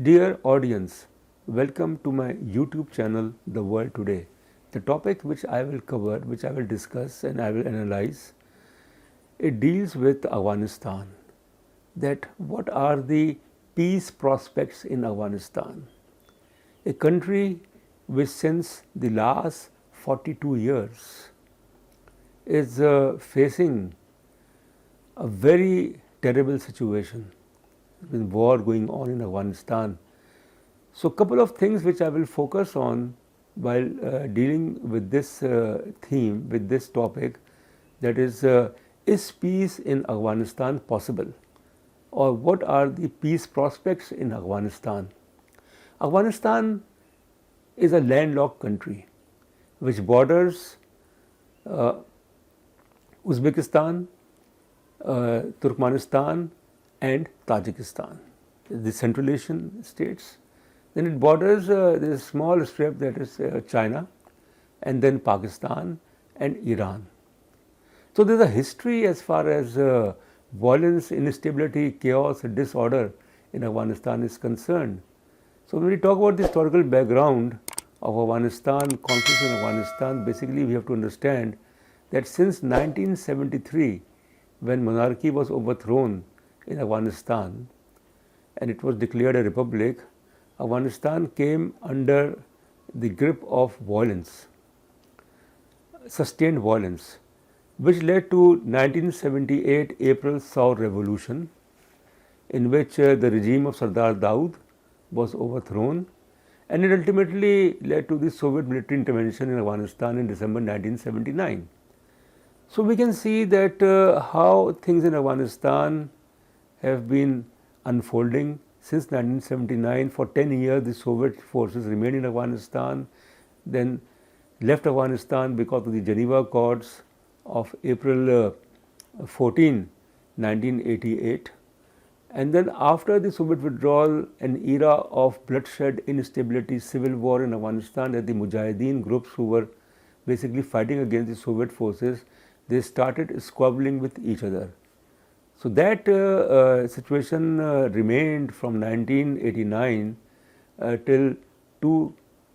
Dear audience, welcome to my YouTube channel The World Today. The topic which I will cover, which I will discuss and I will analyze, it deals with Afghanistan. That what are the peace prospects in Afghanistan? A country which since the last 42 years is facing a very terrible situation with war going on in Afghanistan. So, couple of things which I will focus on while dealing with this theme, with this topic, that is peace in Afghanistan possible, or what are the peace prospects in Afghanistan? Afghanistan is a landlocked country which borders Uzbekistan, Turkmenistan and Tajikistan, the Central Asian states. Then it borders this small strip that is China, and then Pakistan and Iran. So there is a history as far as violence, instability, chaos, disorder in Afghanistan is concerned. So when we talk about the historical background of Afghanistan, conflict in Afghanistan, basically we have to understand that since 1973, when monarchy was overthrown in Afghanistan and it was declared a republic, Afghanistan came under the grip of violence, sustained violence, which led to 1978 April Saur Revolution, in which the regime of Sardar Daud was overthrown, and it ultimately led to the Soviet military intervention in Afghanistan in December 1979. So we can see that how things in Afghanistan have been unfolding since 1979. For 10 years the Soviet forces remained in Afghanistan, then left Afghanistan because of the Geneva Accords of April 14, 1988. And then after the Soviet withdrawal, an era of bloodshed, instability, civil war in Afghanistan, that the Mujahideen groups who were basically fighting against the Soviet forces, they started squabbling with each other. So that situation remained from 1989 till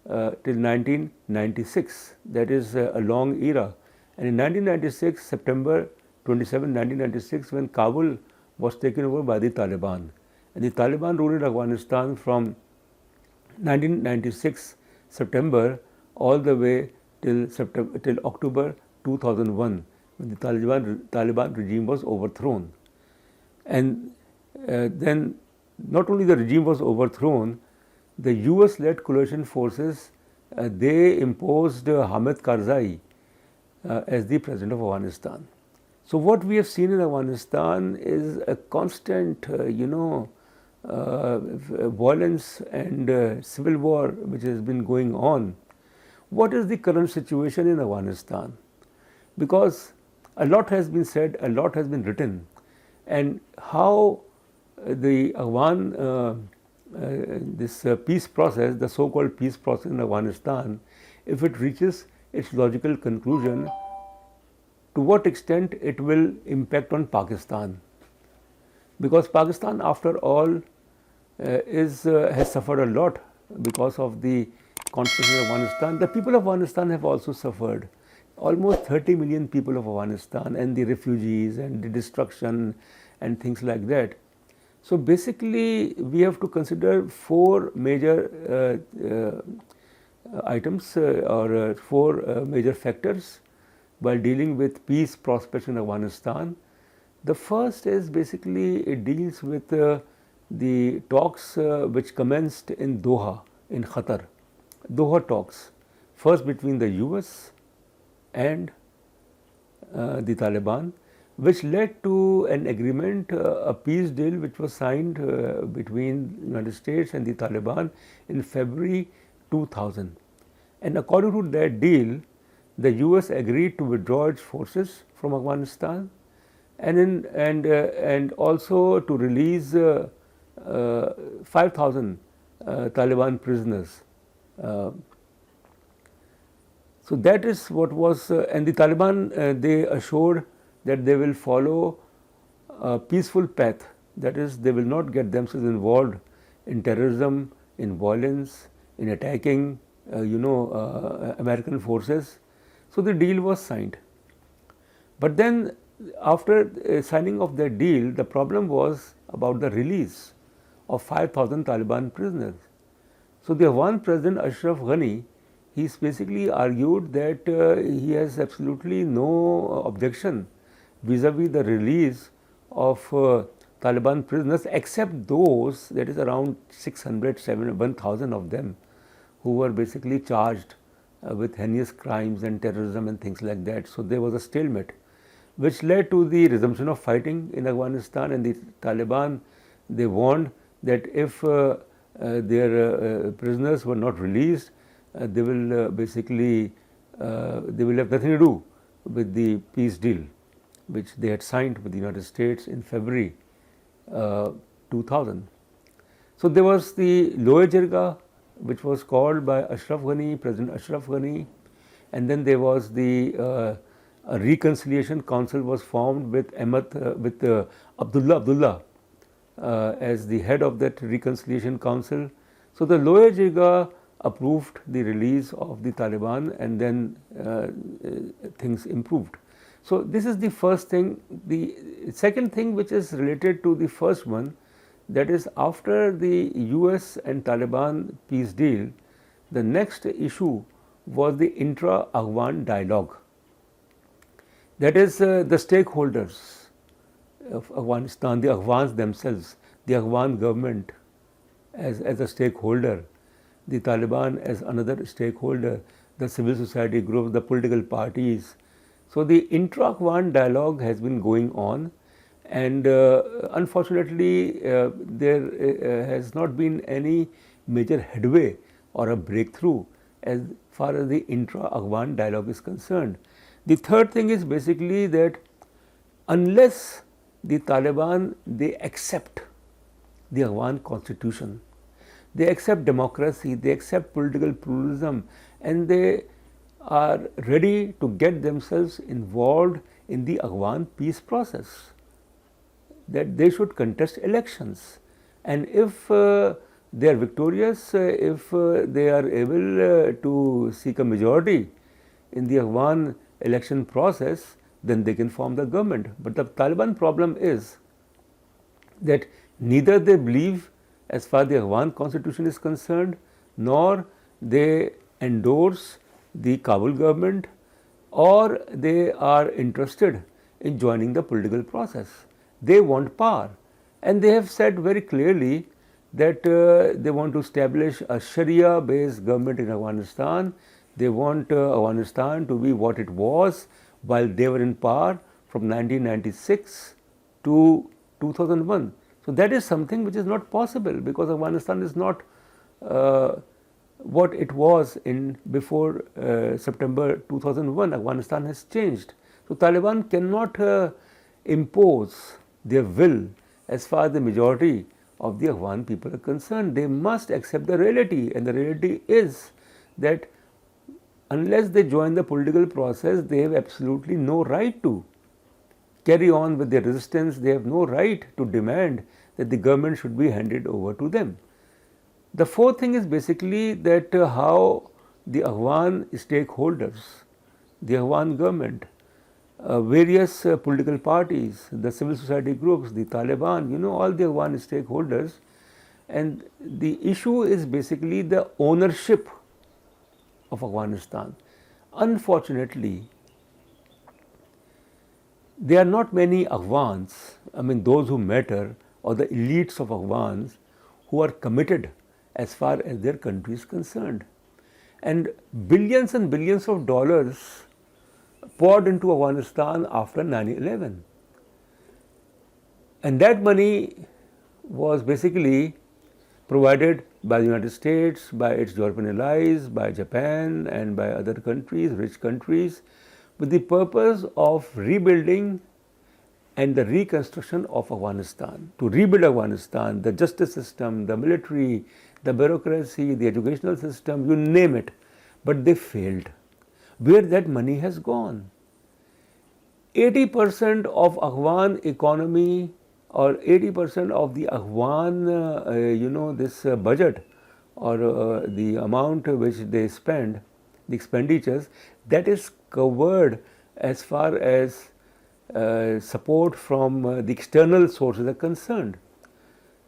1996. That is a long era. And in 1996, September 27, 1996, when Kabul was taken over by the Taliban, and the Taliban ruled in Afghanistan from 1996 September all the way till October 2001, when the Taliban regime was overthrown. And then not only the regime was overthrown, the US-led coalition forces, they imposed Hamid Karzai as the president of Afghanistan. So what we have seen in Afghanistan is a constant, violence and civil war which has been going on. What is the current situation in Afghanistan? Because a lot has been said, a lot has been written, and how the Afghan, this peace process, the so-called peace process in Afghanistan, if it reaches its logical conclusion, to what extent it will impact on Pakistan. Because Pakistan, after all, has suffered a lot because of the conflict in Afghanistan. The people of Afghanistan have also suffered. Almost 30 million people of Afghanistan, and the refugees and the destruction and things like that. So basically we have to consider four major items or four major factors while dealing with peace prospects in Afghanistan. The first is basically it deals with the talks which commenced in Doha, in Qatar. Doha talks, first between the US and the Taliban, which led to an agreement, a peace deal which was signed between the United States and the Taliban in February 2000. And according to that deal, the US agreed to withdraw its forces from Afghanistan and also to release 5,000 Taliban prisoners. So that is what was, and the Taliban, they assured that they will follow a peaceful path, that is, they will not get themselves involved in terrorism, in violence, in attacking, American forces. So the deal was signed. But then after signing of that deal, the problem was about the release of 5,000 Taliban prisoners. So the Afghan president Ashraf Ghani, he's basically argued that he has absolutely no objection vis-a-vis the release of Taliban prisoners, except those, that is around 600, 1,000 of them, who were basically charged with heinous crimes and terrorism and things like that. So there was a stalemate, which led to the resumption of fighting in Afghanistan, and the Taliban, they warned that if their prisoners were not released, they will basically they will have nothing to do with the peace deal which they had signed with the United States in February 2000. So there was the Lower Jirga, which was called by Ashraf Ghani, President Ashraf Ghani, and then there was the a reconciliation council was formed with Abdullah as the head of that reconciliation council. So the Lower Jirga approved the release of the Taliban, and then things improved. So this is the first thing. The second thing, which is related to the first one, that is after the US and Taliban peace deal, the next issue was the intra-Afghan dialogue. That is the stakeholders of Afghanistan, the Afghans themselves, the Afghan government as a stakeholder, the Taliban as another stakeholder, the civil society groups, the political parties. So the intra-Afghan dialogue has been going on, and unfortunately there has not been any major headway or a breakthrough as far as the intra-Afghan dialogue is concerned. The third thing is basically that unless the Taliban, they accept the Afghan constitution, they accept democracy, they accept political pluralism, and they are ready to get themselves involved in the Afghan peace process, that they should contest elections, and if they are victorious, if they are able to seek a majority in the Afghan election process, then they can form the government. But the Taliban problem is that neither they believe as far as the Afghan constitution is concerned, nor they endorse the Kabul government, or they are interested in joining the political process. They want power, and they have said very clearly that they want to establish a Sharia based government in Afghanistan. They want Afghanistan to be what it was while they were in power from 1996 to 2001. So that is something which is not possible, because Afghanistan is not what it was in before September 2001. Afghanistan has changed. So Taliban cannot impose their will as far as the majority of the Afghan people are concerned. They must accept the reality, and the reality is that unless they join the political process, they have absolutely no right to carry on with their resistance. They have no right to demand that the government should be handed over to them. The fourth thing is basically that how the Afghan stakeholders, the Afghan government, various political parties, the civil society groups, the Taliban, all the Afghan stakeholders, and the issue is basically the ownership of Afghanistan. Unfortunately, there are not many Afghans, those who matter, or the elites of Afghans, who are committed as far as their country is concerned. And billions of dollars poured into Afghanistan after 9/11. And that money was basically provided by the United States, by its European allies, by Japan, and by other countries, rich countries, with the purpose of rebuilding and the reconstruction of Afghanistan. To rebuild Afghanistan, the justice system, the military, the bureaucracy, the educational system, you name it, but they failed. Where that money has gone? 80% of Afghan economy or 80% of the Afghan, this budget or the amount which they spend, the expenditures, that is covered as far as support from the external sources are concerned.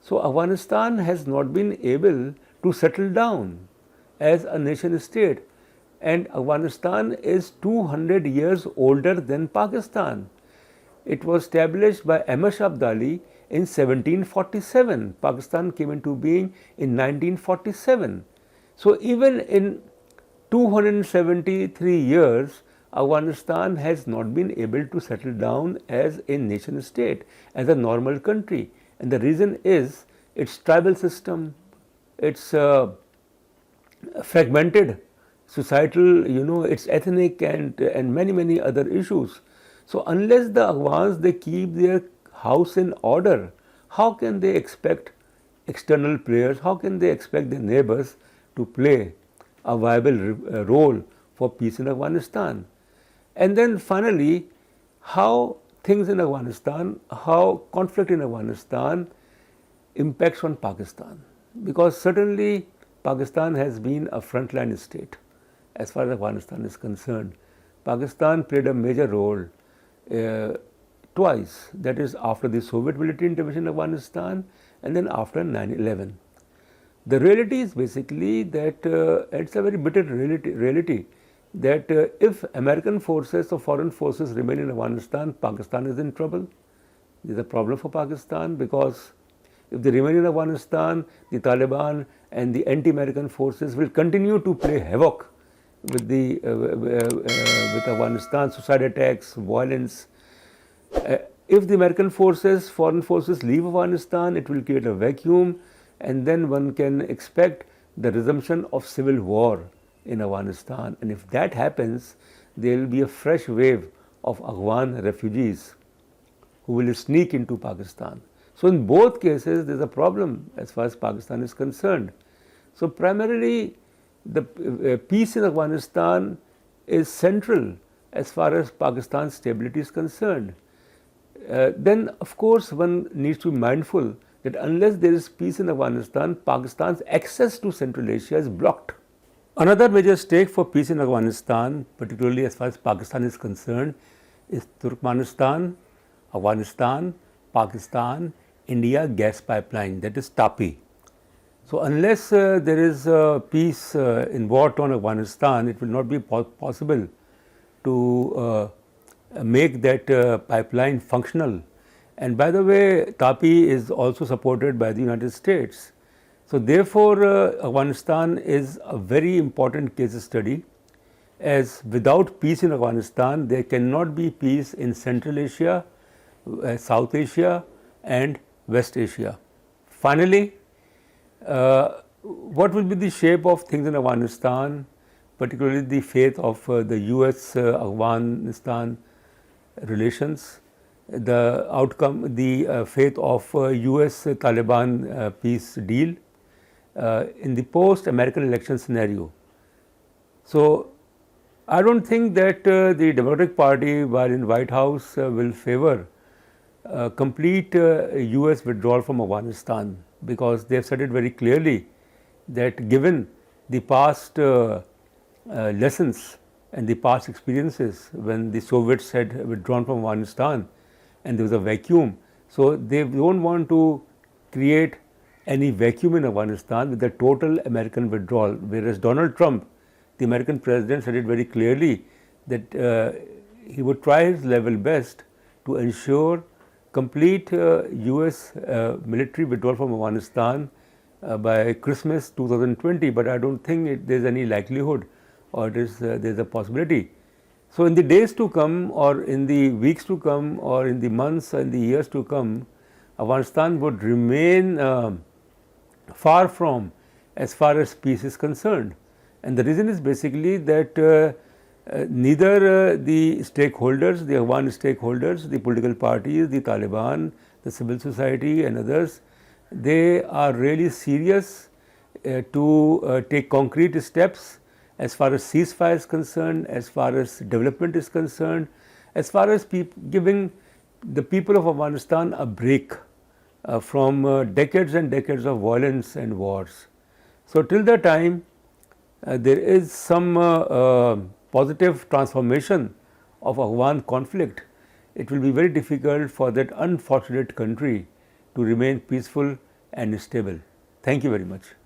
So Afghanistan has not been able to settle down as a nation state, and Afghanistan is 200 years older than Pakistan. It was established by Ahmad Shah Abdali in 1747. Pakistan came into being in 1947. So even in 273 years, Afghanistan has not been able to settle down as a nation state, as a normal country. And the reason is its tribal system, its fragmented societal, its ethnic and many other issues. So unless the Afghans, they keep their house in order, how can they expect external players, how can they expect their neighbors to play a viable role for peace in Afghanistan? And then finally, how things in Afghanistan, how conflict in Afghanistan impacts on Pakistan, because certainly Pakistan has been a frontline state as far as Afghanistan is concerned. Pakistan played a major role twice, that is after the Soviet military intervention in Afghanistan and then after 9/11. The reality is basically that it's a very bitter reality that if American forces or foreign forces remain in Afghanistan, Pakistan is in trouble. There's a problem for Pakistan, because if they remain in Afghanistan, the Taliban and the anti-American forces will continue to play havoc with with Afghanistan, suicide attacks, violence. If the American forces, foreign forces leave Afghanistan, it will create a vacuum, and then one can expect the resumption of civil war in Afghanistan. And if that happens, there will be a fresh wave of Afghan refugees who will sneak into Pakistan. So in both cases, there is a problem as far as Pakistan is concerned. So primarily, the peace in Afghanistan is central as far as Pakistan's stability is concerned. Then of course one needs to be mindful that unless there is peace in Afghanistan, Pakistan's access to Central Asia is blocked. Another major stake for peace in Afghanistan, particularly as far as Pakistan is concerned, is Turkmenistan, Afghanistan, Pakistan, India gas pipeline, that is TAPI. So unless there is peace in war-torn Afghanistan, it will not be possible to make that pipeline functional. And by the way, TAPI is also supported by the United States. So therefore, Afghanistan is a very important case study, as without peace in Afghanistan, there cannot be peace in Central Asia, South Asia and West Asia. Finally, what will be the shape of things in Afghanistan, particularly the fate of the US-Afghanistan relations, the outcome, the fate of US-Taliban peace deal in the post-American election scenario. So I don't think that the Democratic Party, while in White House, will favor complete US withdrawal from Afghanistan, because they have said it very clearly that given the past lessons and the past experiences when the Soviets had withdrawn from Afghanistan and there was a vacuum, so they don't want to create any vacuum in Afghanistan with the total American withdrawal, whereas Donald Trump, the American president, said it very clearly that he would try his level best to ensure complete US military withdrawal from Afghanistan by Christmas 2020, but I don't think there is any likelihood or there is a possibility. So in the days to come, or in the weeks to come, or in the months and the years to come, Afghanistan would remain far from as far as peace is concerned. And the reason is basically that neither the stakeholders, the Afghan stakeholders, the political parties, the Taliban, the civil society and others, they are really serious to take concrete steps as far as ceasefire is concerned, as far as development is concerned, as far as giving the people of Afghanistan a break from decades and decades of violence and wars. So, till the time there is some positive transformation of Afghan conflict, it will be very difficult for that unfortunate country to remain peaceful and stable. Thank you very much.